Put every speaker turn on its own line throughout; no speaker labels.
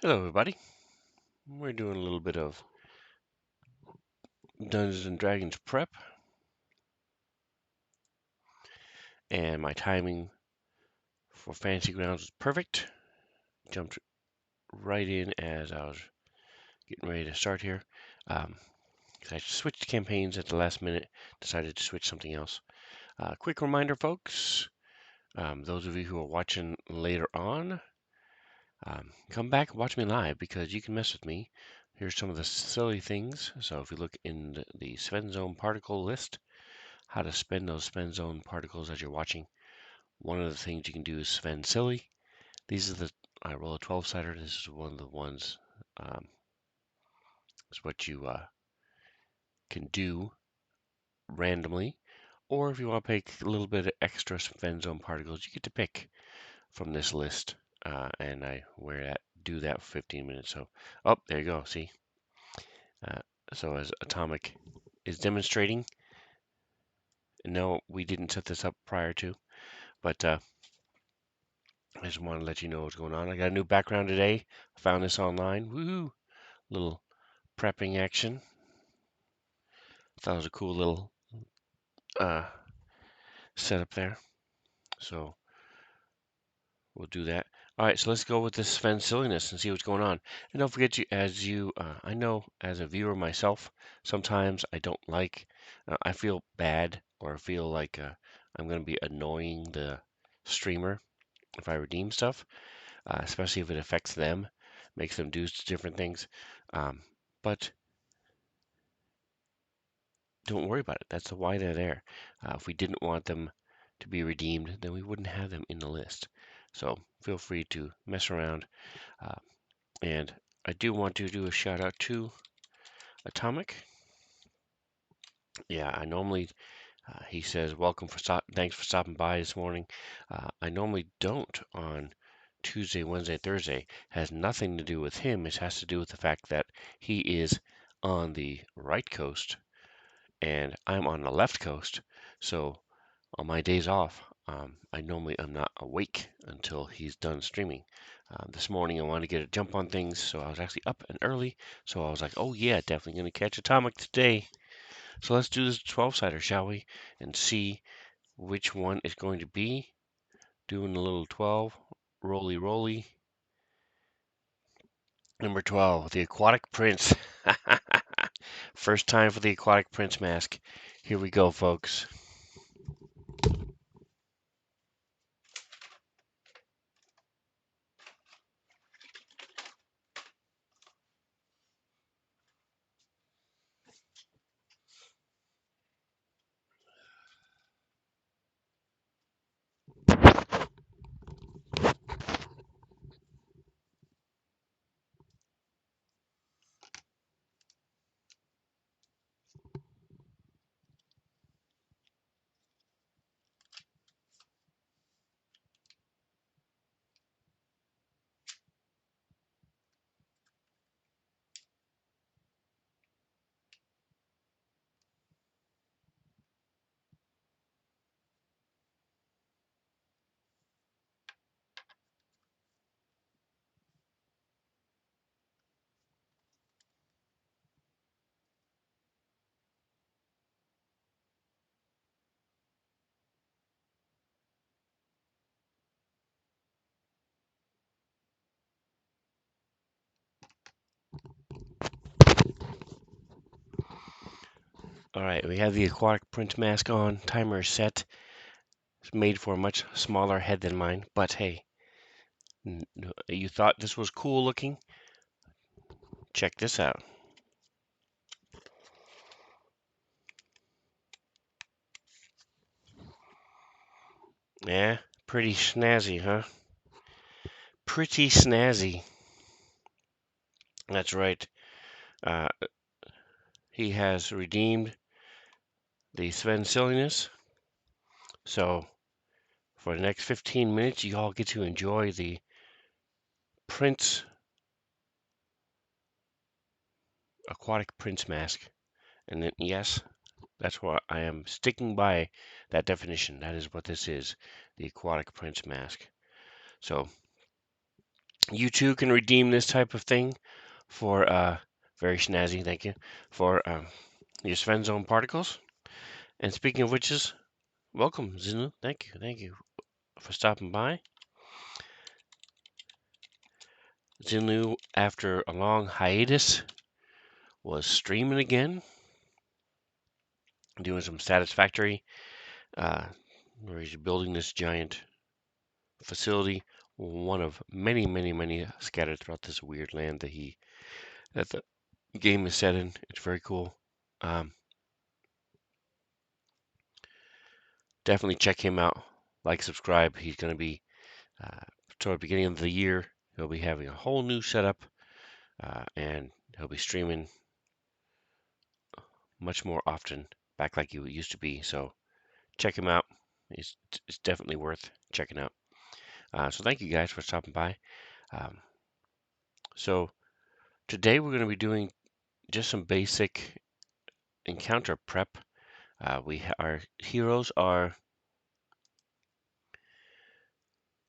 Hello, everybody. We're doing a little bit of Dungeons and Dragons prep, and my timing for Fantasy Grounds was perfect. Jumped right in as I was getting ready to start here. I switched campaigns at the last minute, decided to switch something else. Quick reminder, folks, those of you who are watching later on, come back and watch me live because you can mess with me. Here's some of the silly things. So if you look in the Sven Zone particle list, how to spend those Sven Zone particles as you're watching. One of the things you can do is Sven Silly. These are I roll a 12-sider. This is one of the ones. It's what you can do randomly. Or if you want to pick a little bit of extra Sven Zone particles, you get to pick from this list. And I do that for 15 minutes. So, oh, there you go. See? Uh, so as Atomic is demonstrating, no, we didn't set this up prior to, but I just want to let you know what's going on. I got a new background today. I found this online. Woohoo! Little prepping action. Thought it was a cool little uh, setup there. So we'll do that. All right, so let's go with this Sven silliness and see what's going on. And don't forget, I know as a viewer myself, sometimes I don't like, I feel bad or feel like I'm going to be annoying the streamer if I redeem stuff, especially if it affects them, makes them do different things. But don't worry about it. That's why they're there. If we didn't want them to be redeemed, then we wouldn't have them in the list. So feel free to mess around. Uh, and I do want to do a shout out to Atomic. Yeah, I normally, he says, thanks for stopping by this morning. I normally don't on Tuesday, Wednesday, Thursday. Has nothing to do with him. It has to do with the fact that he is on the right coast and I'm on the left coast. So on my days off, I normally am not awake until he's done streaming. This morning I wanted to get a jump on things, so I was actually up and early. So I was like, oh yeah, definitely going to catch Atomic today. So let's do this 12-sider, shall we? And see which one is going to be. Doing a little 12, roly roly. Number 12, the Aquatic Prince. First time for the Aquatic Prince mask. Here we go, folks. All right, we have the Aquatic Prince mask on. Timer is set. It's made for a much smaller head than mine, but hey, you thought this was cool looking? Check this out. Yeah, pretty snazzy, huh? Pretty snazzy. That's right. Uh, he has redeemed the Sven silliness. So for the next 15 minutes, you all get to enjoy the Prince Aquatic Prince mask. And then, yes, that's what I am sticking by that definition. That is what this is, the Aquatic Prince mask. So You too can redeem this type of thing for very snazzy, thank you, for your Sven Zone particles. And speaking of witches, welcome, Zinu. Thank you for stopping by. Zinu, after a long hiatus, was streaming again, doing some Satisfactory, uh, where he's building this giant facility, one of many, many, many scattered throughout this weird land that the game is set in. It's very cool. Um, Definitely check him out. Like, subscribe. He's going to be toward the beginning of the year. He'll be having a whole new setup, and he'll be streaming much more often, back like he used to be. So check him out. It's definitely worth checking out. So thank you guys for stopping by. Um, so today we're going to be doing just some basic encounter prep. Our heroes are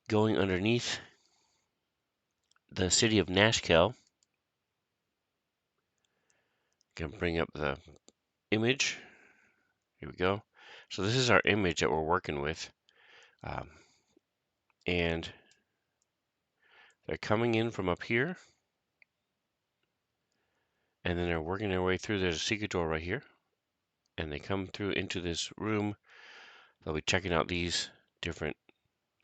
going underneath the city of Nashkel. Can bring up the image. Here we go. So this is our image that we're working with, um, and they're coming in from up here, and then they're working their way through. There's a secret door right here, and they come through into this room. They'll be checking out these different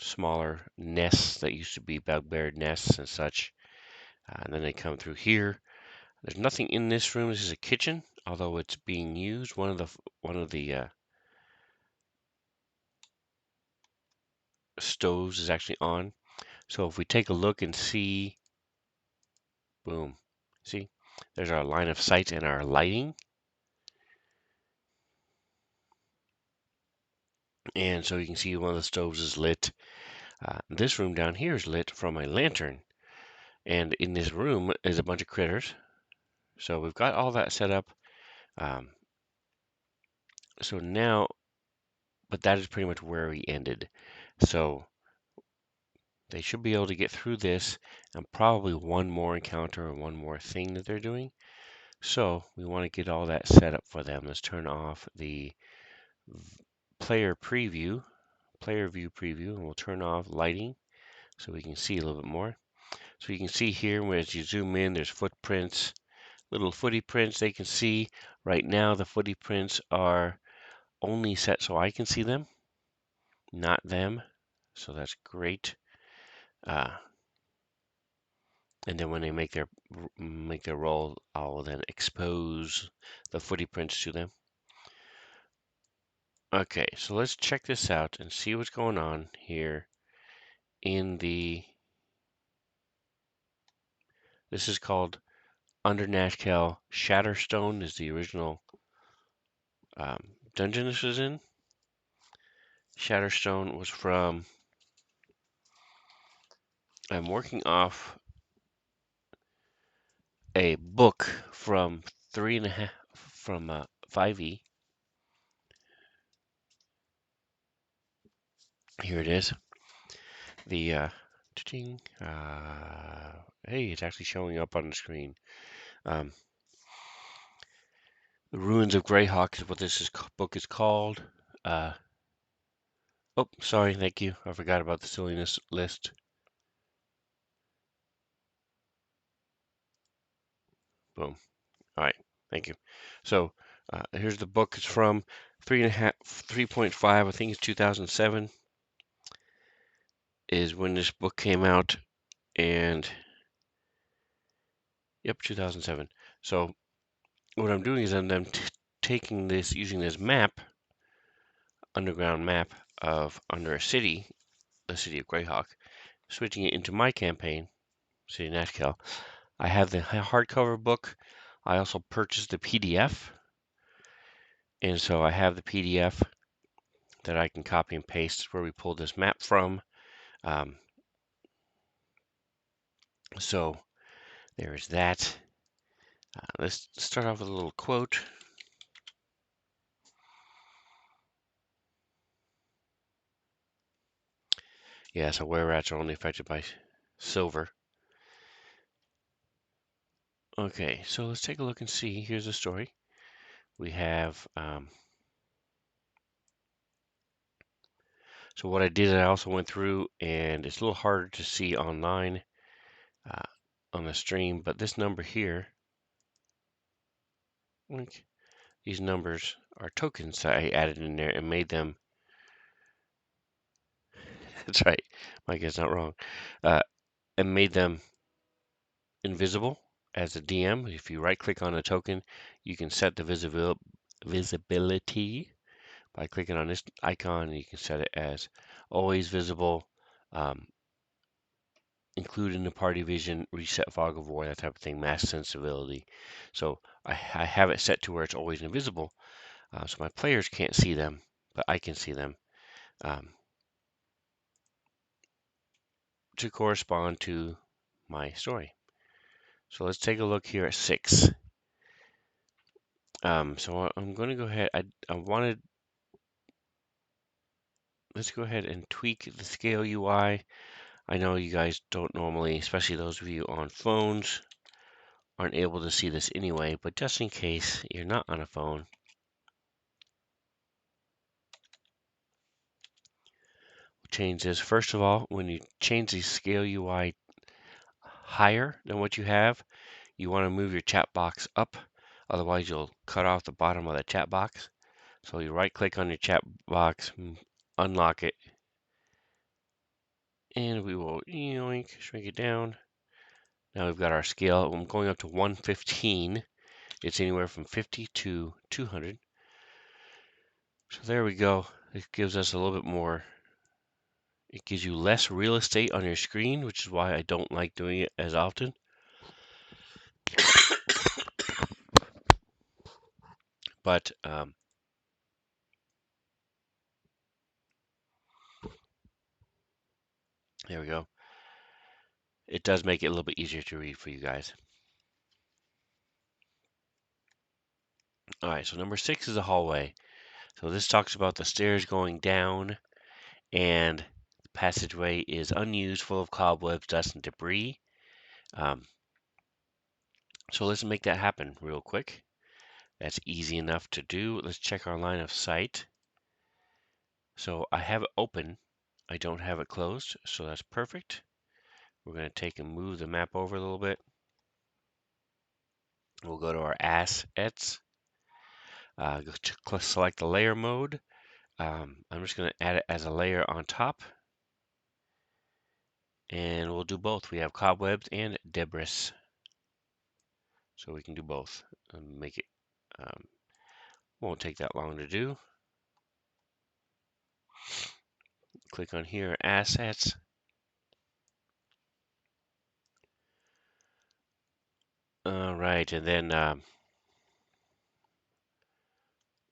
smaller nests that used to be bugbear nests and such. And then they come through here. There's nothing in this room. This is a kitchen, although it's being used. One of the stoves is actually on. So if we take a look and see, boom, see, there's our line of sight and our lighting. And so you can see one of the stoves is lit. This room down here is lit from a lantern. And in this room is a bunch of critters. So we've got all that set up. Um, so now, but that is pretty much where we ended. So they should be able to get through this and probably one more encounter or one more thing that they're doing. So we want to get all that set up for them. Let's turn off the player view preview, and we'll turn off lighting so we can see a little bit more. So you can see here, as you zoom in, there's footprints, little footy prints they can see. Right now, the footy prints are only set so I can see them, not them. So that's great. And then when they make their roll, I'll then expose the footy prints to them. Okay, so let's check this out and see what's going on here in the. This is called Under Nashkel. Shatterstone is the original dungeon this was in. Shatterstone was from. I'm working off a book from 3.5 from 5e. Here it is. The hey, it's actually showing up on the screen. The Ruins of Greyhawk is what this book is called. Oh, sorry, thank you. I forgot about the silliness list. Boom. All right, thank you. So here's the book. It's from 3.5. I think it's 2007 is when this book came out, and yep, 2007. So what I'm doing is I'm taking this, using this map, underground map of under a city, the city of Greyhawk, switching it into my campaign, City Nashkel. I have the hardcover book. I also purchased the PDF, and so I have the PDF that I can copy and paste where we pulled this map from. So there is that. Let's start off with a little quote. Yeah, so were rats are only affected by silver. Okay, so let's take a look and see. Here's the story. We have, so what I did, I also went through, and it's a little harder to see online uh, on the stream, but this number here, like, these numbers are tokens that I added in there and made them, that's right, Mike is not wrong, uh, and made them invisible as a DM. If you right click on a token, you can set the visibility by clicking on this icon. You can set it as always visible, um, include in the party vision, reset fog of war, that type of thing, mass sensibility. So I have it set to where it's always invisible, so my players can't see them, but I can see them, um, to correspond to my story. So let's take a look here at 6. So I'm going to go ahead. I wanted, let's go ahead and tweak the scale UI. I know you guys don't normally, especially those of you on phones, aren't able to see this anyway, but just in case you're not on a phone, we'll change this. First of all, when you change the scale UI higher than what you have, you want to move your chat box up. Otherwise, you'll cut off the bottom of the chat box. So you right click on your chat box, unlock it, and we will yoink, shrink it down. Now we've got our scale. I'm going up to 115. It's anywhere from 50 to 200. So there we go. It gives us a little bit more. It gives you less real estate on your screen, which is why I don't like doing it as often. But there we go. It does make it a little bit easier to read for you guys. All right, so number 6 is a hallway. So this talks about the stairs going down, and the passageway is unused, full of cobwebs, dust, and debris. So let's make that happen real quick. That's easy enough to do. Let's check our line of sight. So I have it open. I don't have it closed, so that's perfect. We're going to take and move the map over a little bit. We'll go to our assets, select the layer mode. I'm just going to add it as a layer on top, and we'll do both. We have cobwebs and debris, so we can do both and make it. Won't take that long to do. Click on here, assets. All right, and then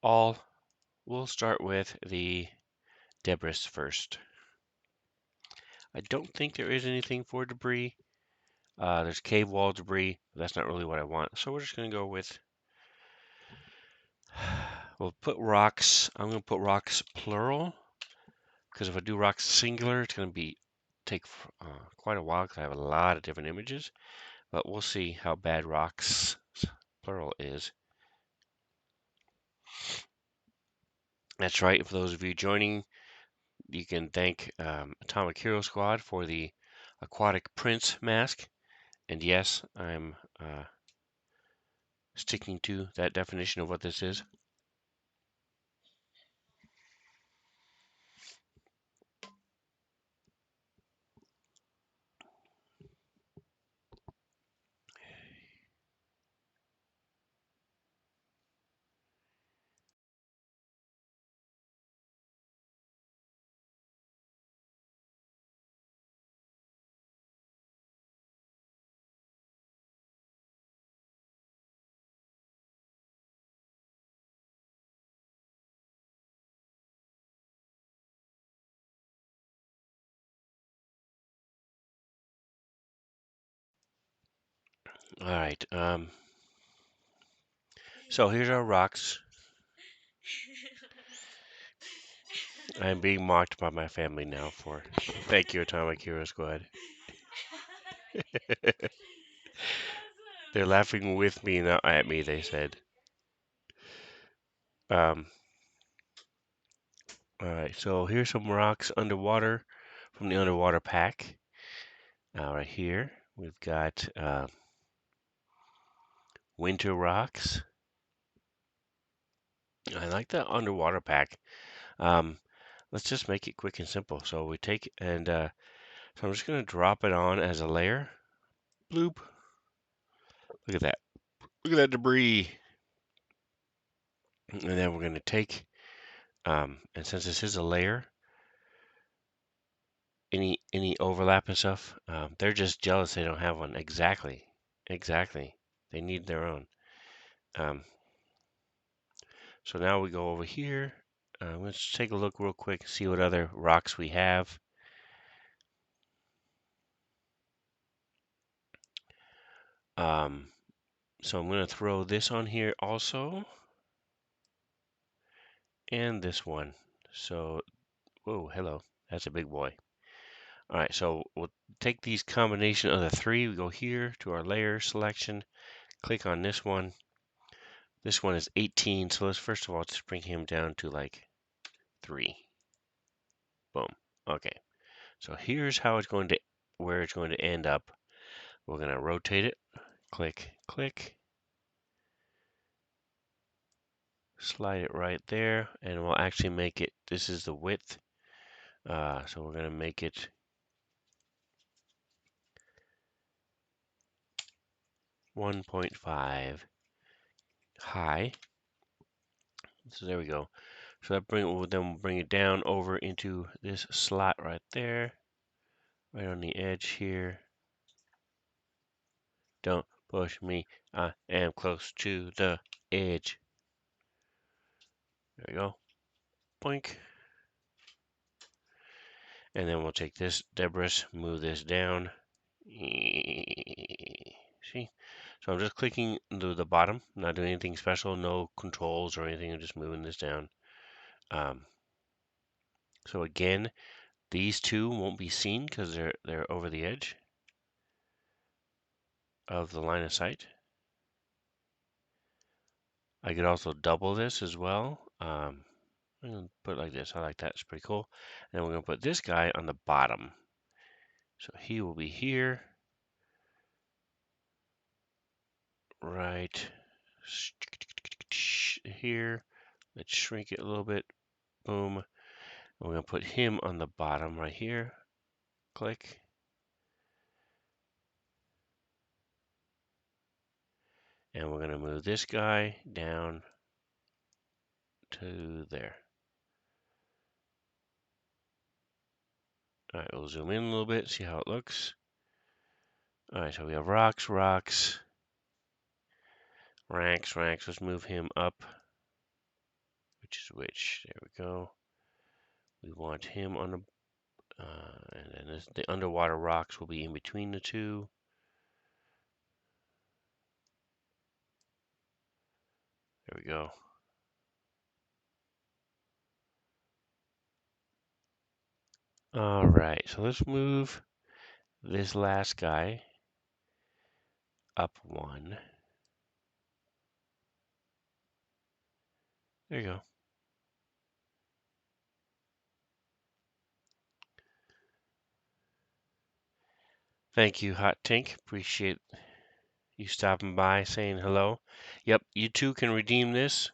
we'll start with the debris first. I don't think there is anything for debris. There's cave wall debris. That's not really what I want. So we're just going to go with, we'll put rocks. I'm going to put rocks plural, because if I do rocks singular, it's going to take quite a while because I have a lot of different images. But we'll see how bad rocks plural is. That's right. For those of you joining, you can thank Atomic Hero Squad for the Aquatic Prince mask. And yes, I'm sticking to that definition of what this is. All right. So here's our rocks. I'm being mocked by my family now for. Thank you, Atomic Hero Squad. They're laughing with me, not at me, they said. Um, all right, so here's some rocks underwater from the underwater pack. Right here, we've got winter rocks. I like the underwater pack. Um, let's just make it quick and simple. So we take and so I'm just gonna drop it on as a layer. Bloop. Look at that. Look at that debris. And then we're gonna take and since this is a layer, any overlap and stuff, they're just jealous they don't have one. Exactly. Exactly. They need their own. Um, so now we go over here. Let's take a look real quick, see what other rocks we have. Um, so I'm going to throw this on here also, and this one. So, whoa, hello, that's a big boy. All right, so we'll take these combination of the three. We go here to our layer selection, click on this one. This one is 18, so let's first of all just bring him down to like 3. Boom. Okay, so here's how it's going to, where it's going to end up. We're going to rotate it, click, click, slide it right there, and we'll actually make it, this is the width, so we're going to make it 1.5 high. So there we go. So that then we'll bring it down over into this slot right there, right on the edge here. Don't push me, I am close to the edge. There we go. Boink. And then we'll take this debris, move this down. See? So I'm just clicking the bottom, not doing anything special, no controls or anything, I'm just moving this down. So again, these two won't be seen because they're over the edge of the line of sight. I could also double this as well. I'm gonna put it like this. I like that. It's pretty cool. And we're gonna put this guy on the bottom. So he will be here, right here. Let's shrink it a little bit. Boom. We're gonna put him on the bottom right here. Click. And we're gonna move this guy down to there. All right, we'll zoom in a little bit, see how it looks. All right, so we have rocks, rocks, ranks. Let's move him up. Which is which? There we go. We want him on the, and then the underwater rocks will be in between the two. There we go. All right, so let's move this last guy up 1. There you go. Thank you, Hot Tink. Appreciate you stopping by, saying hello. Yep, you too can redeem this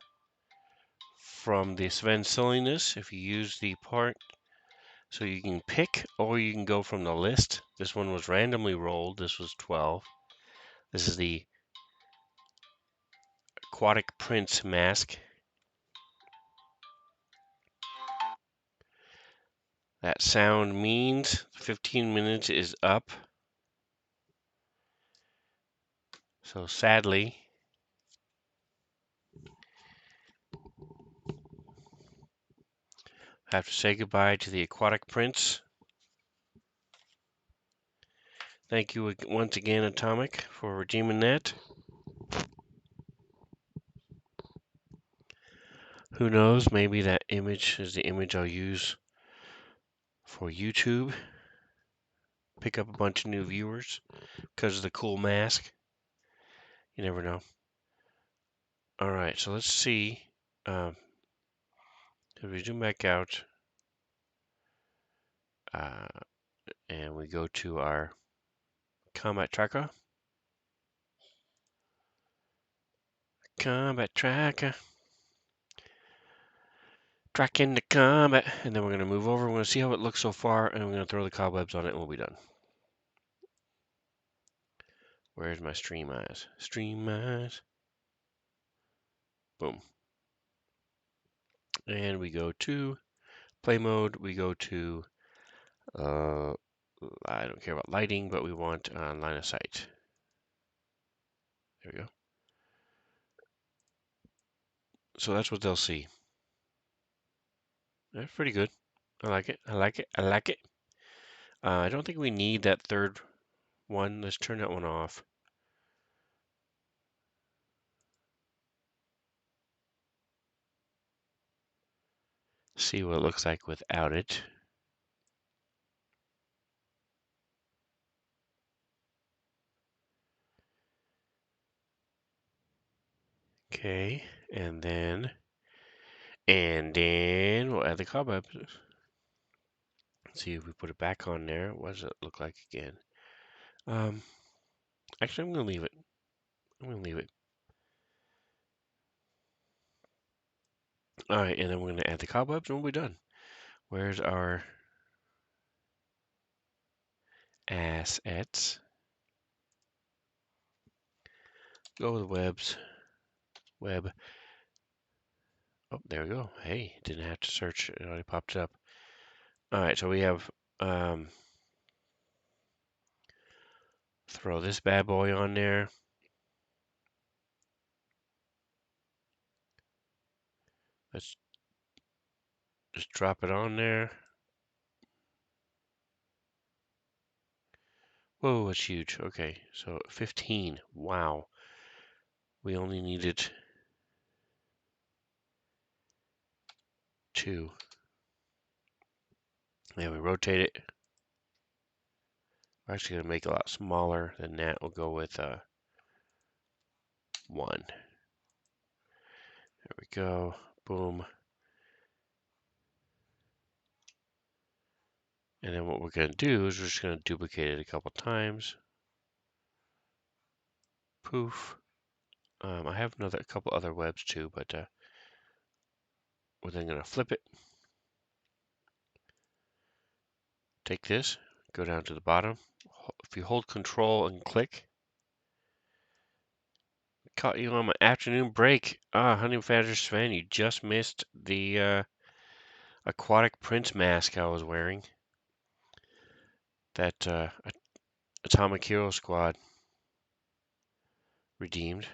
from the Sven Silliness if you use the part. So you can pick or you can go from the list. This one was randomly rolled. This was 12. This is the Aquatic Prince mask. That sound means 15 minutes is up. So sadly, I have to say goodbye to the Aquatic Prince. Thank you once again, Atomic, for redeeming that. Who knows, maybe that image is the image I'll use for YouTube. Pick up a bunch of new viewers because of the cool mask. You never know. All right, so let's see. If we zoom back out and we go to our combat tracker. Combat tracker. Tracking the combat. And then we're going to move over. We're going to see how it looks so far, and we're going to throw the cobwebs on it, and we'll be done. Where's my stream eyes? Stream eyes. Boom. And we go to play mode. We go to, I don't care about lighting, but we want line of sight. There we go. So that's what they'll see. That's pretty good. I like it. I like it. I like it. I don't think we need that third one. Let's turn that one off. See what it looks like without it. Okay, and then we'll add the cobwebs. Let's see if we put it back on there. What does it look like again? Actually, I'm gonna leave it. I'm gonna leave it. All right, and then we're gonna add the cobwebs, and we'll be done. Where's our assets? Go with webs. Web. Oh, there we go. Hey, didn't have to search. It already popped up. All right, so we have throw this bad boy on there. Let's just drop it on there. Whoa, it's huge. Okay, so 15. Wow. We only needed 2. Yeah, we rotate it. We're actually going to make it a lot smaller than that. We'll go with 1. There we go. Boom. And then what we're going to do is we're just going to duplicate it a couple times. Poof. I have a couple other webs too, but we're then going to flip it. Take this, go down to the bottom. If you hold Control and click, caught you on my afternoon break. Honey Badger Sven, you just missed the aquatic prince mask I was wearing. That Atomic Hero Squad redeemed.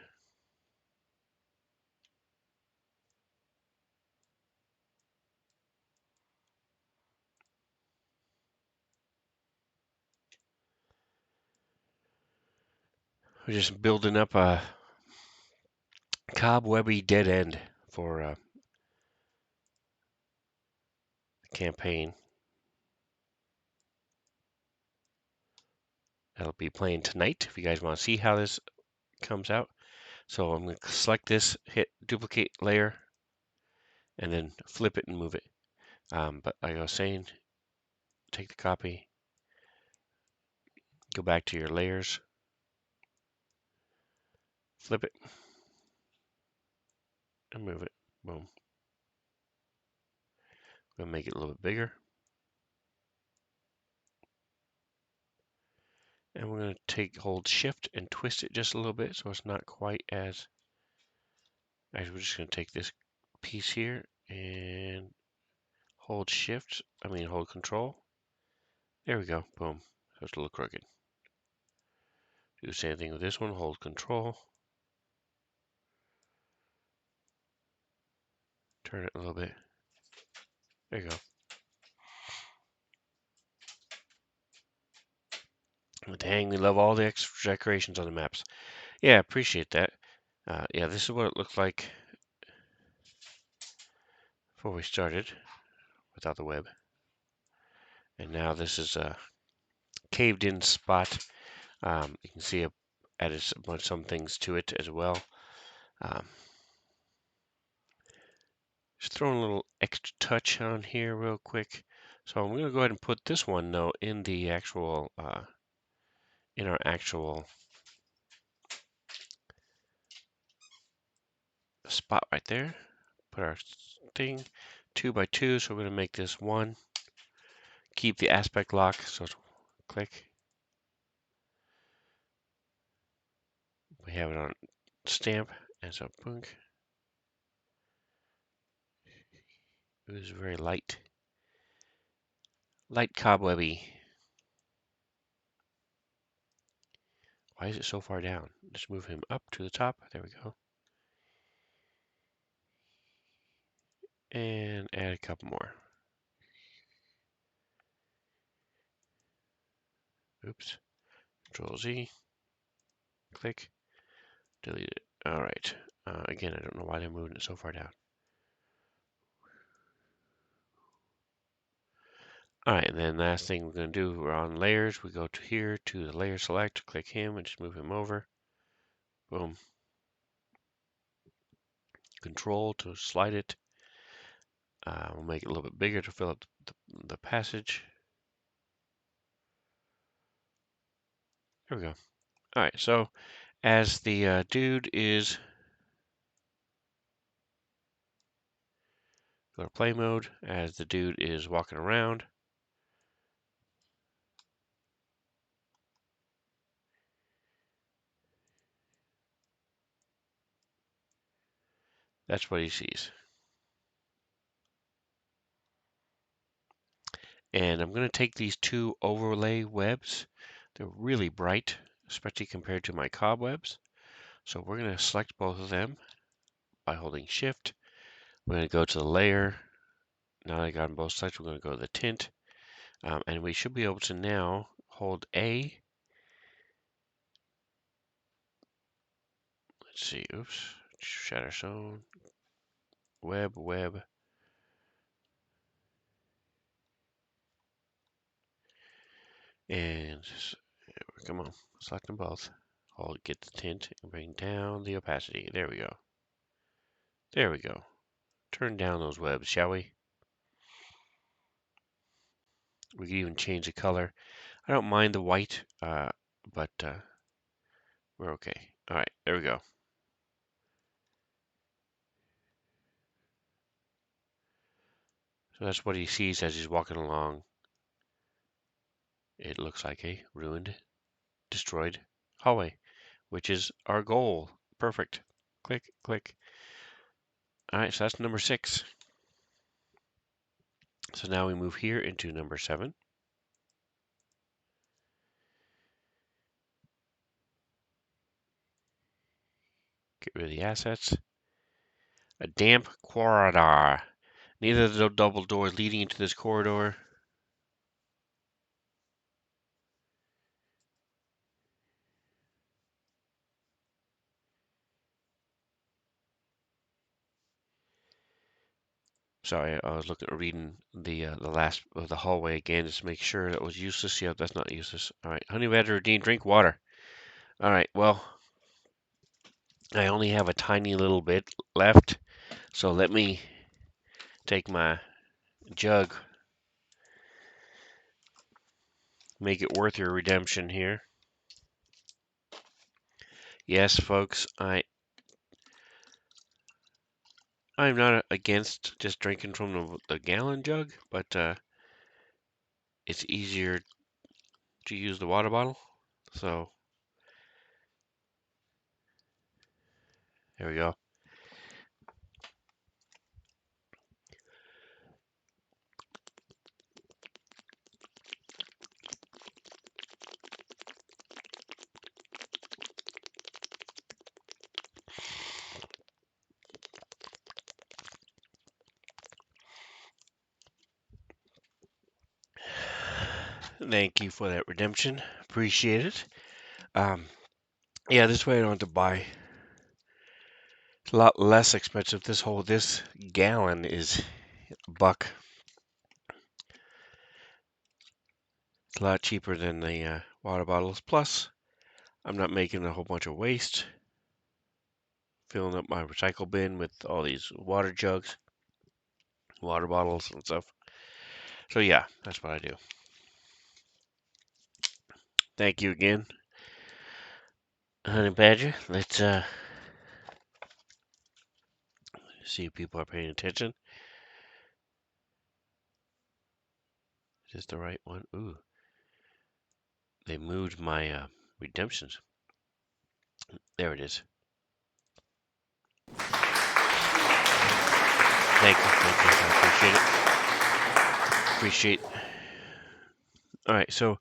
We're just building up a cobwebby dead end for the campaign. That'll be playing tonight if you guys want to see how this comes out. So I'm going to select this, hit duplicate layer, and then flip it and move it. But like I was saying, take the copy, go back to your layers, flip it, and move it. Boom. I'm going to make it a little bit bigger. And we're going to hold shift and twist it just a little bit so it's not quite as, actually we're just going to take this piece here and hold control. There we go, boom. So it's a little crooked. Do the same thing with this one, hold control. Turn it a little bit. There you go. But dang, we love all the extra decorations on the maps. Yeah, appreciate that. Yeah, this is what it looked like before we started without the web. And now this is a caved in spot. You can see added some things to it as well. Just throwing a little extra touch on here real quick. So I'm going to go ahead and put this one though in the actual in our actual spot right there. Put our thing 2 by 2, so we're going to make this 1. Keep the aspect lock, so click. We have it on stamp, and so boom. It was very light cobwebby. Why is it so far down? Just move him up to the top. There we go. And add a couple more. Oops. Control Z. Click. Delete it. All right. Again, I don't know why they're moving it so far down. All right, and then last thing we're going to do, we're on layers. We go to here to the layer select, click him, and just move him over. Boom. Control to slide it. We'll make it a little bit bigger to fill up the passage. There we go. All right, so as the dude is, go to play mode, as the dude is walking around, that's what he sees. And I'm going to take these 2 overlay webs. They're really bright, especially compared to my cobwebs. So we're going to select both of them by holding Shift. We're going to go to the layer. Now that I got them both selected, we're going to go to the tint. And we should be able to now hold A. Let's see, oops, shatter zone, web. And come on, select them both. Hold, get the tint, and bring down the opacity. There we go. There we go. Turn down those webs, shall we? We can even change the color. I don't mind the white, but we're okay. All right, there we go. So that's what he sees as he's walking along. It looks like a ruined, destroyed hallway, which is our goal. Perfect. Click, click. All right, so that's number 6. So now we move here into number 7. Get rid of the assets. A damp corridor. Neither of the double doors leading into this corridor. Sorry, I was reading the last of the hallway again just to make sure that was useless. Yep, that's not useless. All right, Honey Badger Dean, drink water. All right, well, I only have a tiny little bit left, so let me take my jug, make it worth your redemption here. Yes, folks, I'm not against just drinking from the gallon jug, but it's easier to use the water bottle. So there we go. Thank you for that redemption. Appreciate it. Yeah, this way I don't have to buy. It's a lot less expensive. This gallon is $1. It's a lot cheaper than the water bottles. Plus, I'm not making a whole bunch of waste. Filling up my recycle bin with all these water jugs, water bottles and stuff. So yeah, that's what I do. Thank you again, Honey Badger. Let's see if people are paying attention. Is this the right one? Ooh, they moved my redemptions. There it is. Thank you. I appreciate it. All right, so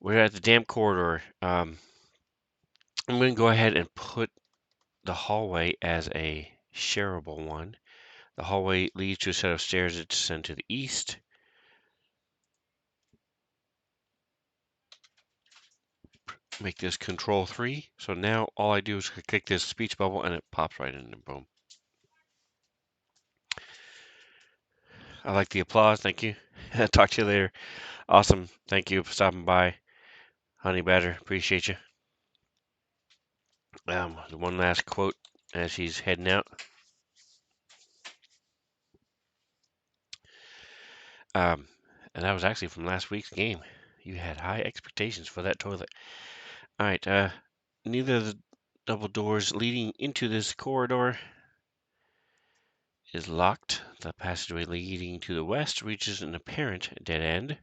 we're at the dam corridor. I'm going to go ahead and put the hallway as a shareable one. The hallway leads to a set of stairs that descend to the east. Make this control 3. So now all I do is click this speech bubble and it pops right in and boom. I like the applause. Thank you. Talk to you later. Awesome. Thank you for stopping by. Honey Badger, appreciate you. The one last quote as he's heading out. And that was actually from last week's game. You had high expectations for that toilet. All right. Neither of the double doors leading into this corridor is locked. The passageway leading to the west reaches an apparent dead end.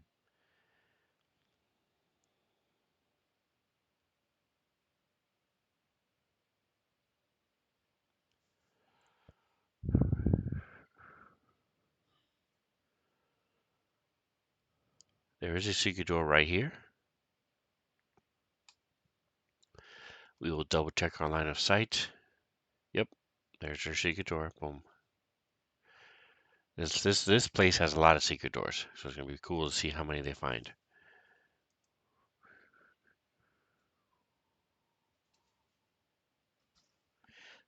There is a secret door right here. We will double check our line of sight. Yep, there's our secret door. Boom. This place has a lot of secret doors, so it's gonna be cool to see how many they find.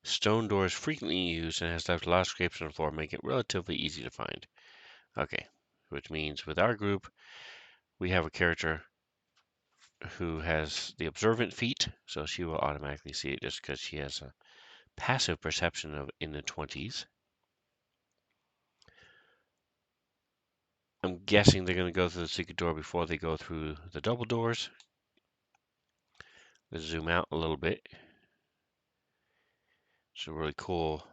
Stone door is frequently used and has left a lot of scrapes on the floor, making it relatively easy to find. Okay, which means with our group, we have a character who has the observant feat, so she will automatically see it just because she has a passive perception of in the 20s. I'm guessing they're going to go through the secret door before they go through the double doors. Let's zoom out a little bit. It's a really cool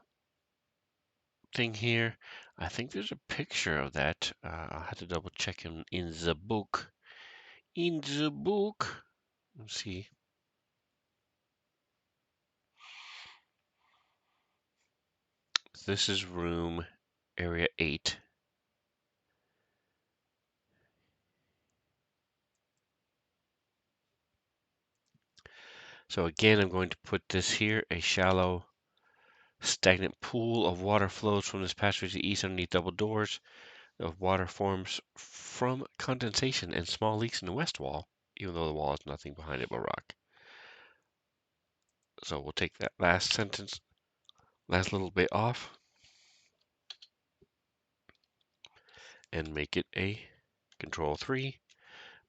thing here. I think there's a picture of that. I'll have to double check in the book. In the book. Let's see. This is room area 8. So again, I'm going to put this here, a shallow, stagnant pool of water flows from this passageway to the east underneath double doors. The water forms from condensation and small leaks in the west wall, even though the wall has nothing behind it but rock. So we'll take that last sentence, last little bit off, and make it a control 3,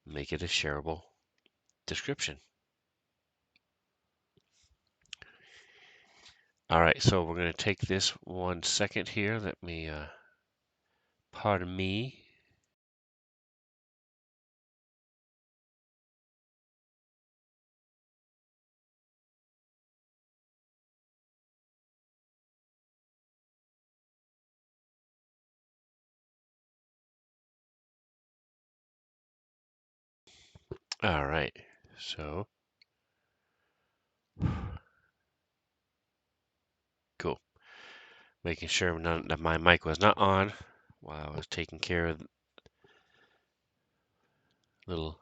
make it a shareable description. All right, so we're going to take this 1 second here. Let me, pardon me. All right, so cool. Making sure that my mic was not on while I was taking care of the little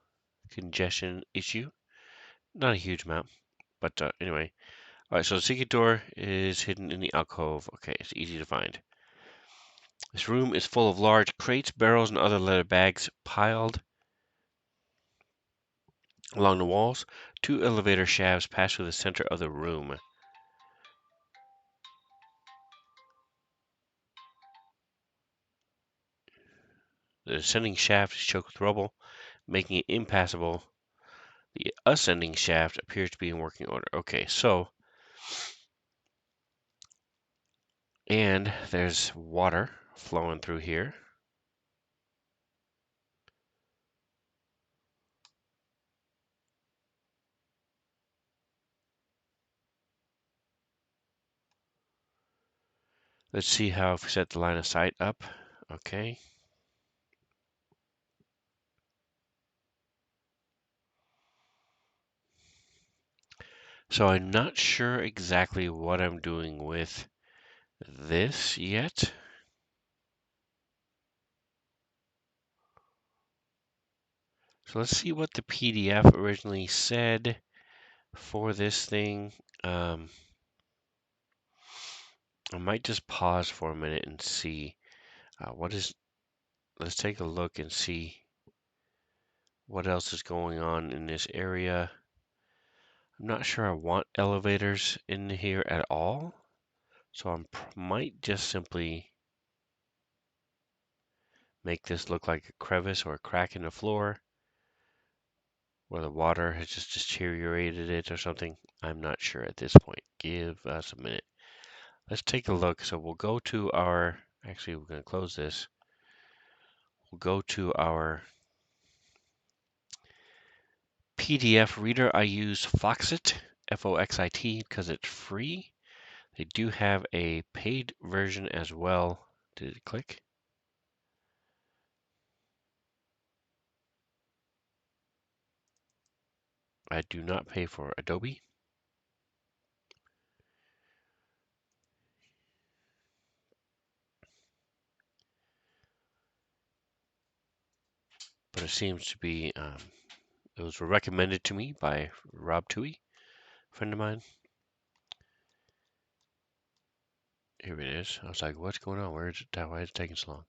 congestion issue. Not a huge amount, but anyway. All right, so the secret door is hidden in the alcove. Okay, it's easy to find. This room is full of large crates, barrels, and other leather bags piled along the walls. 2 elevator shafts pass through the center of the room. The descending shaft is choked with rubble, making it impassable The ascending shaft appears to be in working order. Okay, so, and there's water flowing through here. Let's see how if we set the line of sight up. Okay. So I'm not sure exactly what I'm doing with this yet. So let's see what the PDF originally said for this thing. I might just pause for a minute and see let's take a look and see what else is going on in this area. I'm not sure I want elevators in here at all. So I might just simply make this look like a crevice or a crack in the floor where the water has just deteriorated it or something. I'm not sure at this point. Give us a minute. Let's take a look. So we'll go to our, actually we're going to close this. We'll go to our PDF reader. I use Foxit, F-O-X-I-T, because it's free. They do have a paid version as well. Did it click? I do not pay for Adobe. But it seems to be, it was recommended to me by Rob Toohey, a friend of mine. Here it is. I was like, what's going on? Why is it taking so long?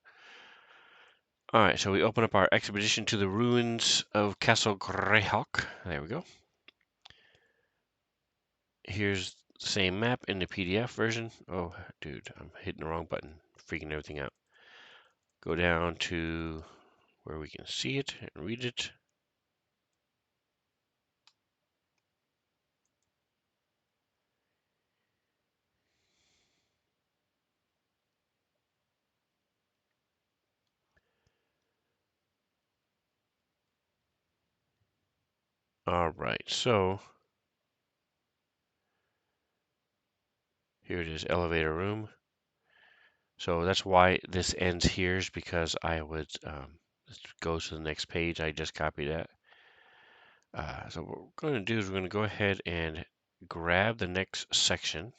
All right, so we open up our expedition to the ruins of Castle Greyhawk. There we go. Here's the same map in the PDF version. Oh, dude, I'm hitting the wrong button, freaking everything out. Go down to where we can see it and read it. All right, so here it is, elevator room. So that's why this ends here, is because I would go to the next page. I just copied that. So what we're going to do is we're going to go ahead and grab the next section.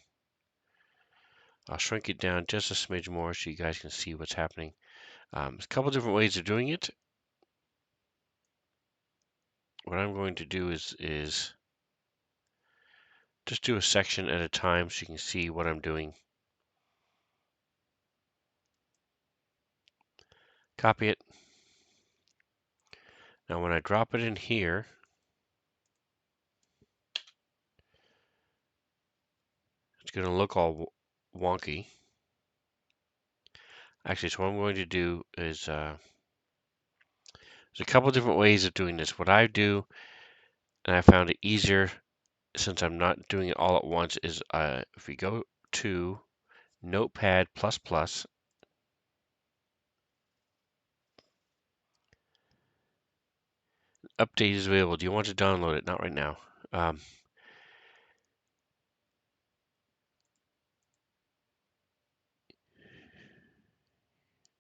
I'll shrink it down just a smidge more so you guys can see what's happening. There's a couple different ways of doing it. What I'm going to do is just do a section at a time so you can see what I'm doing. Copy it. Now when I drop it in here, it's going to look all wonky. Actually, so what I'm going to do is there's a couple different ways of doing this. What I do, and I found it easier since I'm not doing it all at once, is if we go to Notepad++, update is available. Do you want to download it? Not right now.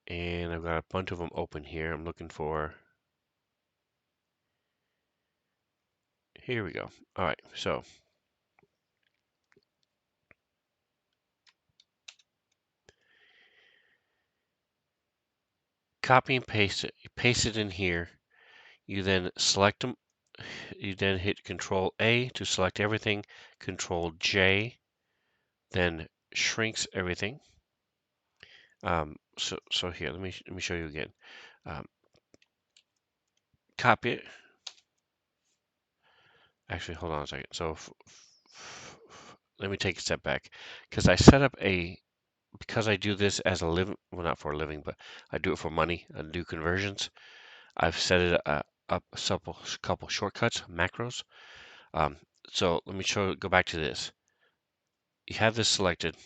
And I've got a bunch of them open here. I'm looking for, here we go. All right, so copy and paste it in here. You then select them. You then hit Control A to select everything. Control J, then shrinks everything. So here, let me show you again. Copy it. Actually, hold on a second. So let me take a step back because I set up because I do this as a living, well, not for a living, but I do it for money. I do conversions. I've set it a couple shortcuts, macros. So let me go back to this. You have this selected,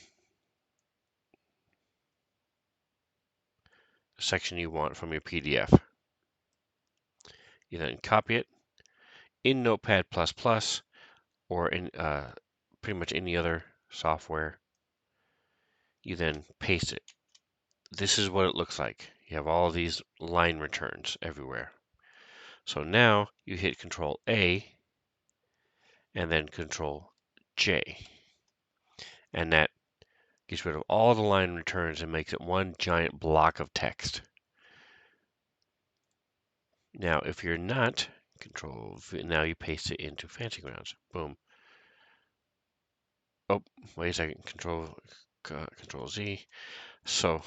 the section you want from your PDF. You then copy it in Notepad++ or in pretty much any other software. You then paste it. This is what it looks like. You have all these line returns everywhere. So now you hit Control A and then Control J. And that gets rid of all the line returns and makes it one giant block of text. Now, if you're not, now you paste it into Fancy Grounds. Boom. Oh, wait a second. Control Z. So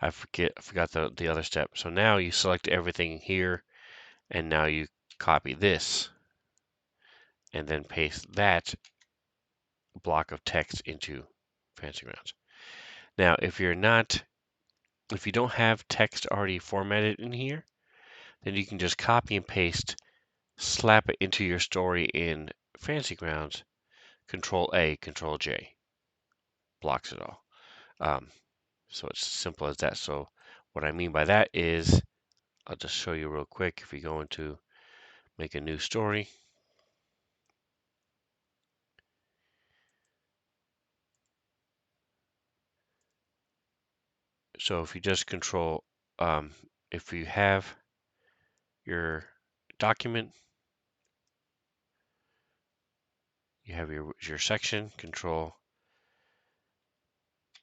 I forgot the other step. So now you select everything here, and now you copy this, and then paste that block of text into Fancy Grounds. Now, if you don't have text already formatted in here, then you can just copy and paste, slap it into your story in Fancy Grounds, Control A, Control J, blocks it all. So it's simple as that. So what I mean by that is, I'll just show you real quick. If you go into make a new story, so if you just control, if you have your document, you have your section, Control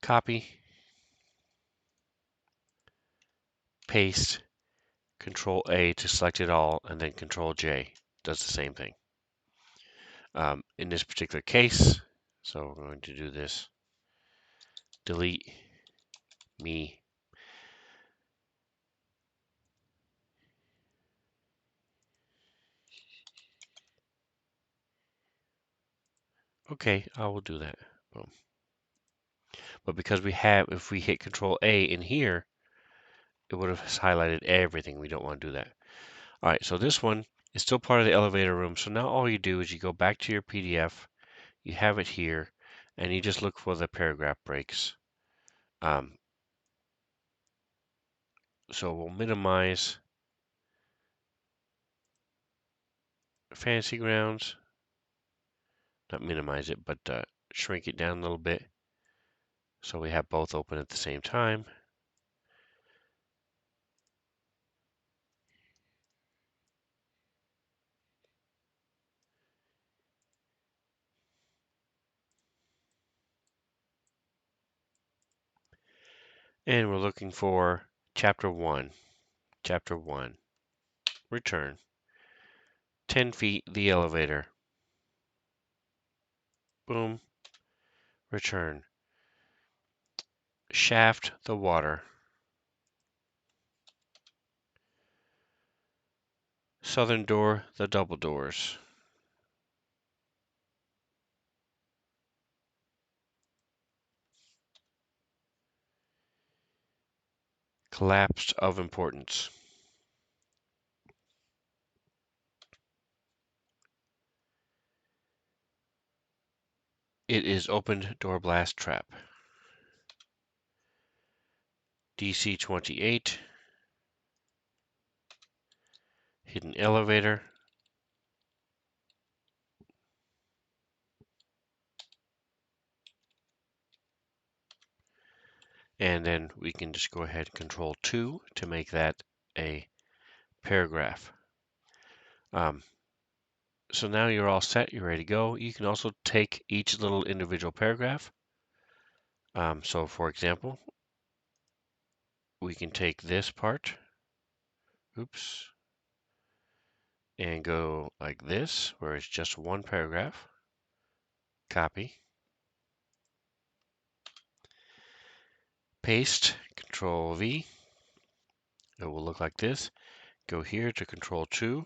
copy, paste, Control A to select it all, and then Control J does the same thing. In this particular case, so we're going to do this, delete me. Okay, I will do that. Boom. But because if we hit Control A in here, it would have highlighted everything. We don't want to do that. All right, so this one is still part of the elevator room. So now all you do is you go back to your PDF, you have it here, and you just look for the paragraph breaks. So we'll minimize Fancy Grounds, not minimize it, but shrink it down a little bit so we have both open at the same time. And we're looking for Chapter 1. Chapter 1. Return. 10 feet, the elevator. Boom. Return. Shaft, the water. Southern door, the double doors. Collapsed of importance. It is opened door blast trap. DC 28. Hidden elevator. And then we can just go ahead and Control 2 to make that a paragraph. So now you're all set, you're ready to go. You can also take each little individual paragraph. So for example, we can take this part, oops, and go like this, where it's just one paragraph. Copy. Paste, Control V. It will look like this. Go here to Control 2,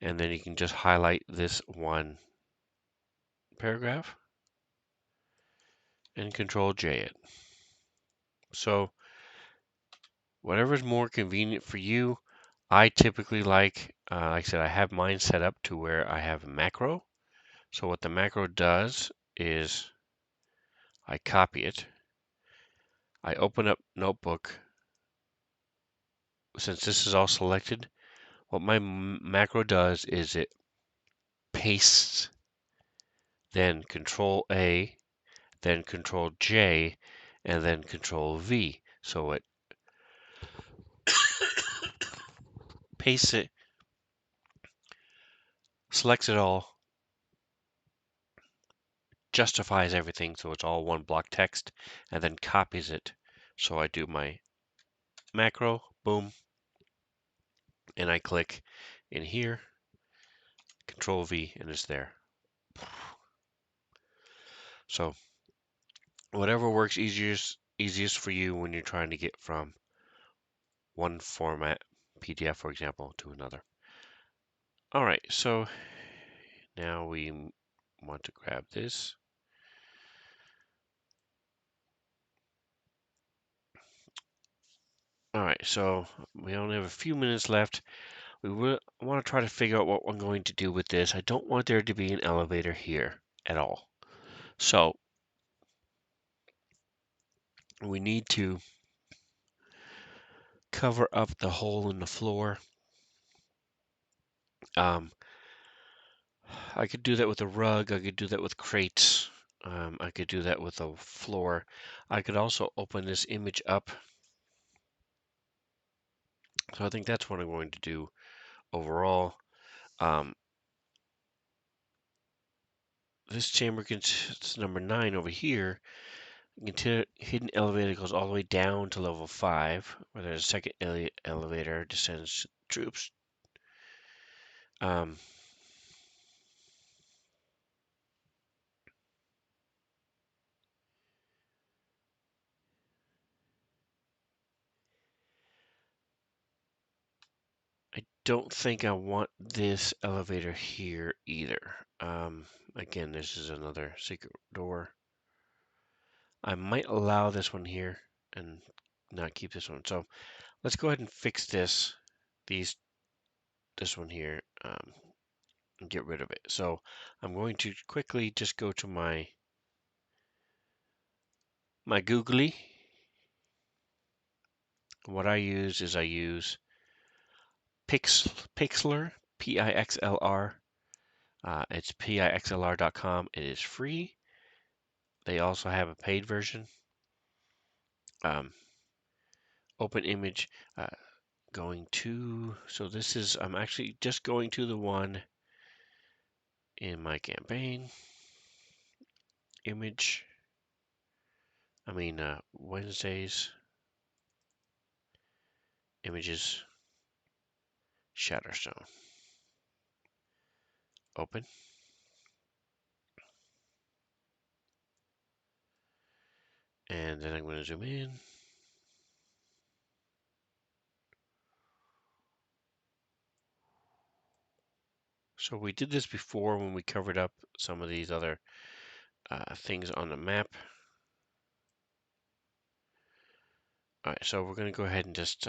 and then you can just highlight this one paragraph and Control J it. So whatever is more convenient for you, I typically like I said, I have mine set up to where I have a macro. So what the macro does is I copy it. I open up Notebook. Since this is all selected, what my macro does is it pastes, then Control A, then Control J, and then Control V. So it pastes it, selects it all, justifies everything so it's all one block text, and then copies it. So I do my macro, boom, and I click in here, Control V, and it's there. So whatever works easiest for you when you're trying to get from one format, PDF for example, to another. All right, so now we want to grab this. All right, so we only have a few minutes left. We want to try to figure out what I'm going to do with this. I don't want there to be an elevator here at all. So we need to cover up the hole in the floor. I could do that with a rug. I could do that with crates. I could do that with a floor. I could also open this image up. So I think that's what I'm going to do overall. This chamber, it's number 9 over here. Hidden elevator goes all the way down to level 5, where there's a second elevator descends troops. I don't think I want this elevator here either. Again, this is another secret door. I might allow this one here and not keep this one. So let's go ahead and fix this one here, and get rid of it. So I'm going to quickly just go to my Googly. What I use is Pixlr, Pixlr. It's pixlr.com. It is free. They also have a paid version. Open image. So this is, I'm actually just going to the one in my campaign. Image. Wednesdays. Images. Shatterstone. Open. And then I'm going to zoom in. So we did this before when we covered up some of these other things on the map. All right, so we're going to go ahead and just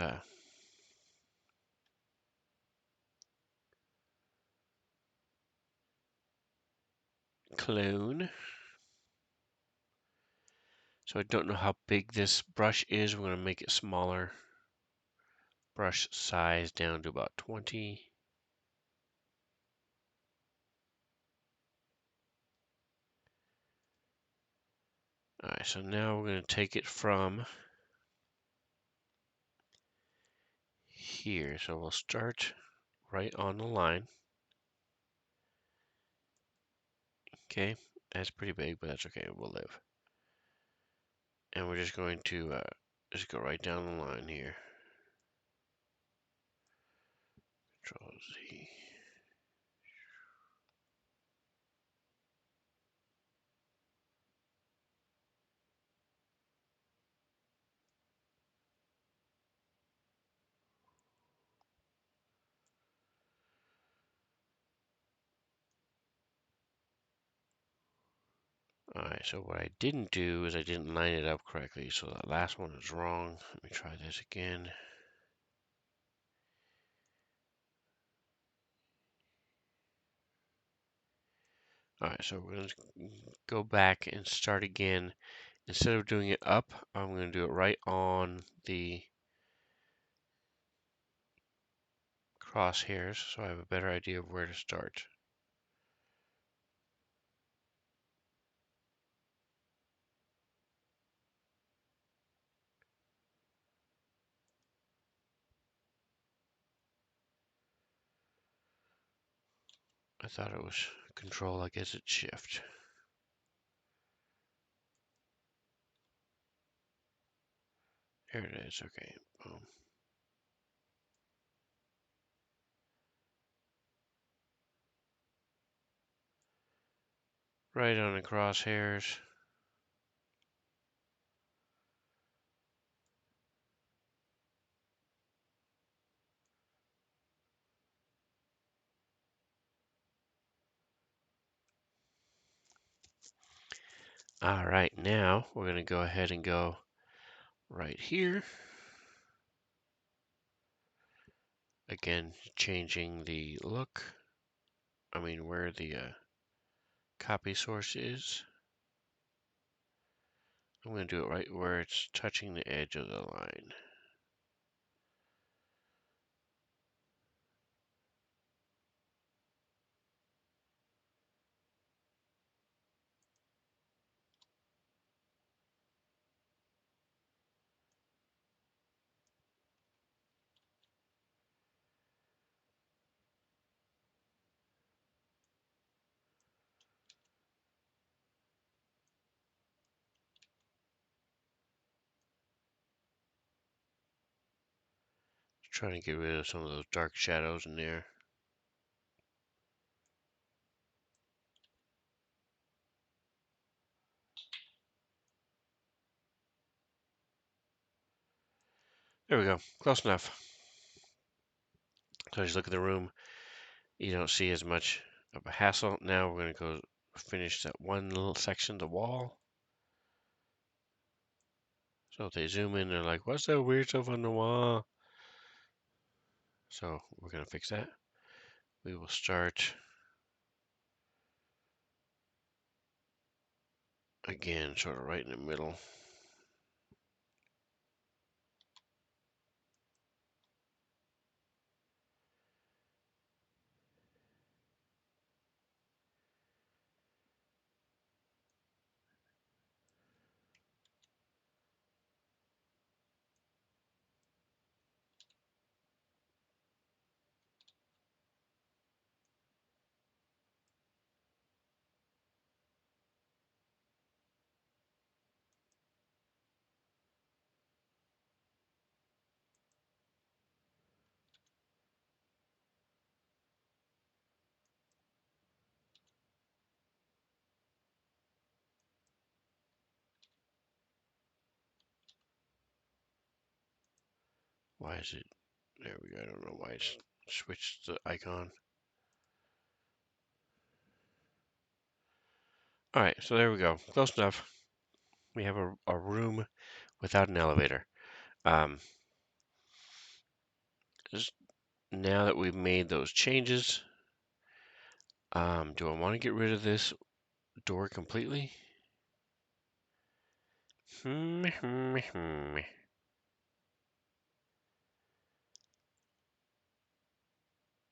clone. So I don't know how big this brush is. We're going to make it smaller. Brush size down to about 20. All right, so now we're going to take it from here. So we'll start right on the line. Okay, that's pretty big, but that's okay. We'll live. And we're just going to just go right down the line here. Control Z. Alright, so what I didn't do is I didn't line it up correctly, so that last one is wrong. Let me try this again. All right, so we're going to go back and start again. Instead of doing it up, I'm going to do it right on the crosshairs so I have a better idea of where to start. I thought it was control, I guess it's shift. Here it is, okay, boom. Right on the crosshairs. All right, now we're going to go ahead and go right here. Again, changing the look. I mean, where the copy source is. I'm going to do it right where it's touching the edge of the line. Trying to get rid of some of those dark shadows in there. There we go, close enough. So as you look at the room, you don't see as much of a hassle. Now we're going to go finish that one little section, the wall. So if they zoom in, they're like, what's that weird stuff on the wall? So we're going to fix that. We will start again, sort of right in the middle. Why is it? There we go. I don't know why it's switched the icon. All right, so there we go. Close enough. We have a room without an elevator. Just now that we've made those changes, do I want to get rid of this door completely?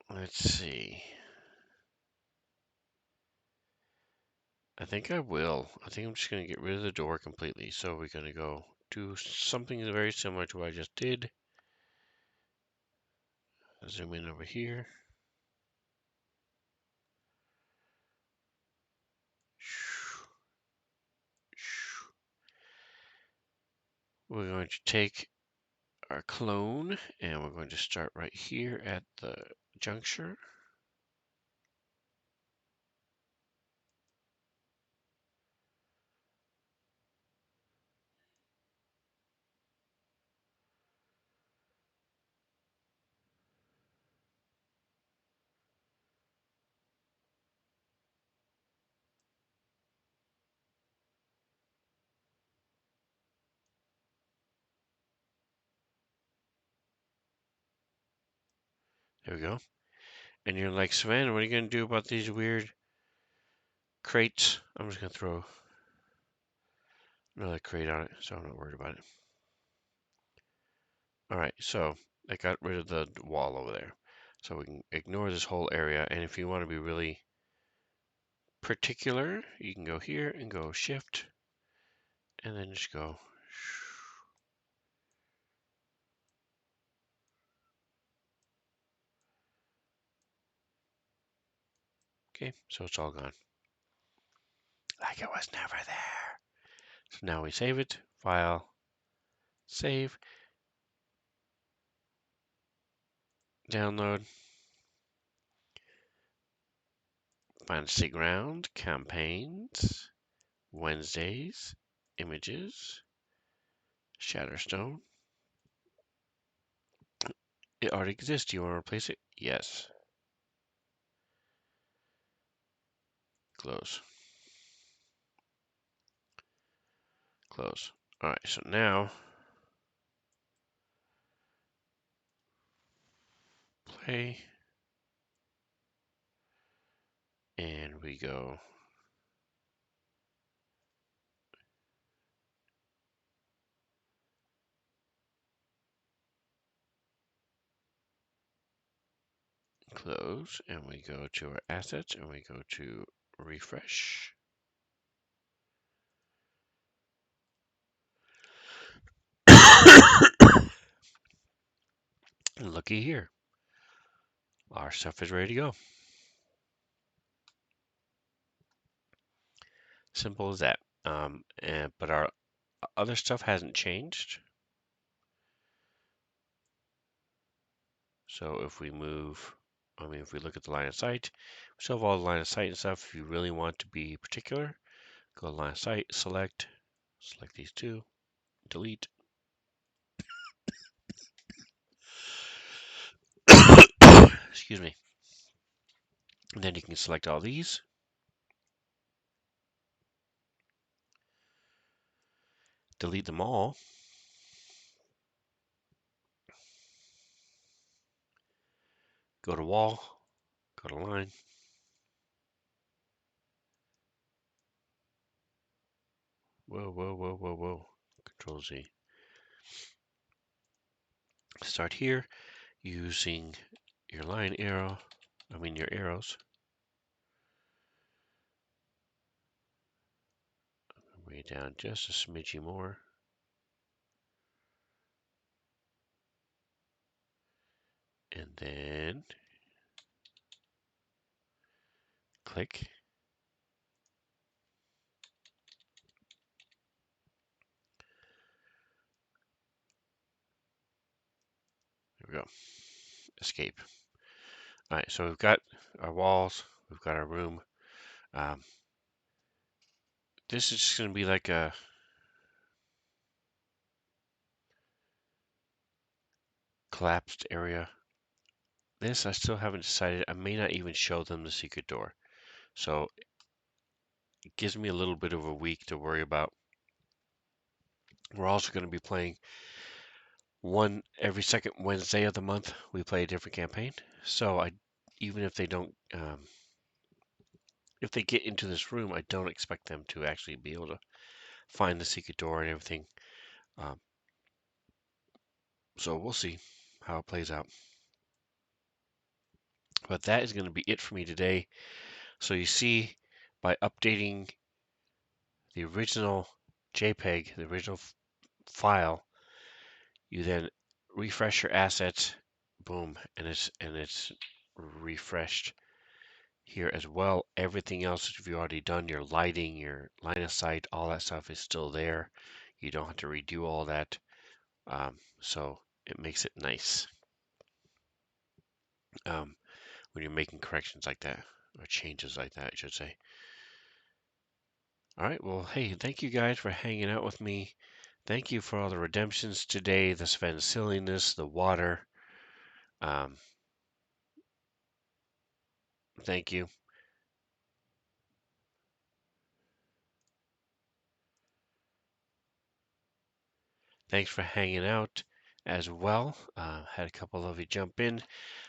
Let's see. I think I will. I think I'm just going to get rid of the door completely. So we're going to go do something very similar to what I just did. Zoom in over here. We're going to take our clone and we're going to start right here at the juncture. There we go. And you're like, Savannah, what are you going to do about these weird crates. I'm just going to throw another crate on it, so I'm not worried about it. All right, so I got rid of the wall over there. So we can ignore this whole area, and if you want to be really particular, you can go here and go Shift, and then just go. Okay, so it's all gone. Like it was never there. So now we save it, File, Save, Download, Fantasy Ground, Campaigns, Wednesdays, Images, Shatterstone. It already exists. Do you want to replace it? Yes. Close. Close. All right, so now play, and we go close, and we go to our assets, and we go to refresh. And looky here, our stuff is ready to go. Simple as that. But our other stuff hasn't changed. So if we move, if we look at the line of sight, we still have all the line of sight and stuff. If you really want to be particular, go to line of sight, select these two, delete. Excuse me. And then you can select all these. Delete them all. Go to wall, go to line. Whoa, whoa, whoa, whoa, whoa. Control Z. Start here using your line arrow, your arrows. Way down just a smidgy more. And then click. There we go. Escape. All right, so we've got our walls, we've got our room. This is just going to be like a collapsed area. This, I still haven't decided. I may not even show them the secret door. So it gives me a little bit of a week to worry about. We're also going to be playing every second Wednesday of the month. We play a different campaign. So even if they don't, if they get into this room, I don't expect them to actually be able to find the secret door and everything. So we'll see how it plays out. But that is going to be it for me today. So you see, by updating the original JPEG, the original file, you then refresh your assets, boom, and it's refreshed here as well. Everything else that you've already done, your lighting, your line of sight, all that stuff is still there. You don't have to redo all that. So it makes it nice when you're making corrections like that, or changes like that, I should say. All right, well, hey, thank you guys for hanging out with me. Thank you for all the redemptions today, the Sven silliness, the water. Thank you. Thanks for hanging out as well. Had a couple of you jump in.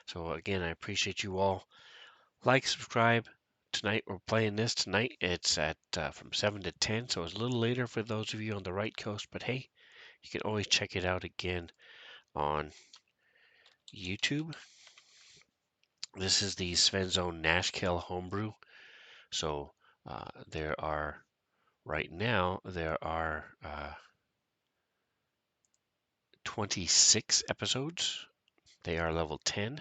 So again, I appreciate you all. Like, subscribe tonight. We're playing this tonight. It's at from 7 to 10, so it's a little later for those of you on the right coast. But hey, you can always check it out again on YouTube. This is the Svenzone Nashkel homebrew. So there are right now 26 episodes. They are level 10,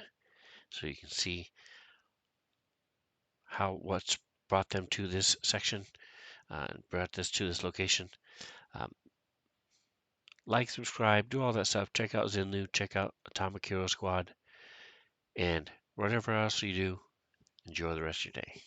so you can see what's brought them to this section, brought this to this location. Um, like, subscribe, do all that stuff. Check out Zinlu, check out Atomic Hero Squad, and whatever else you do, enjoy the rest of your day.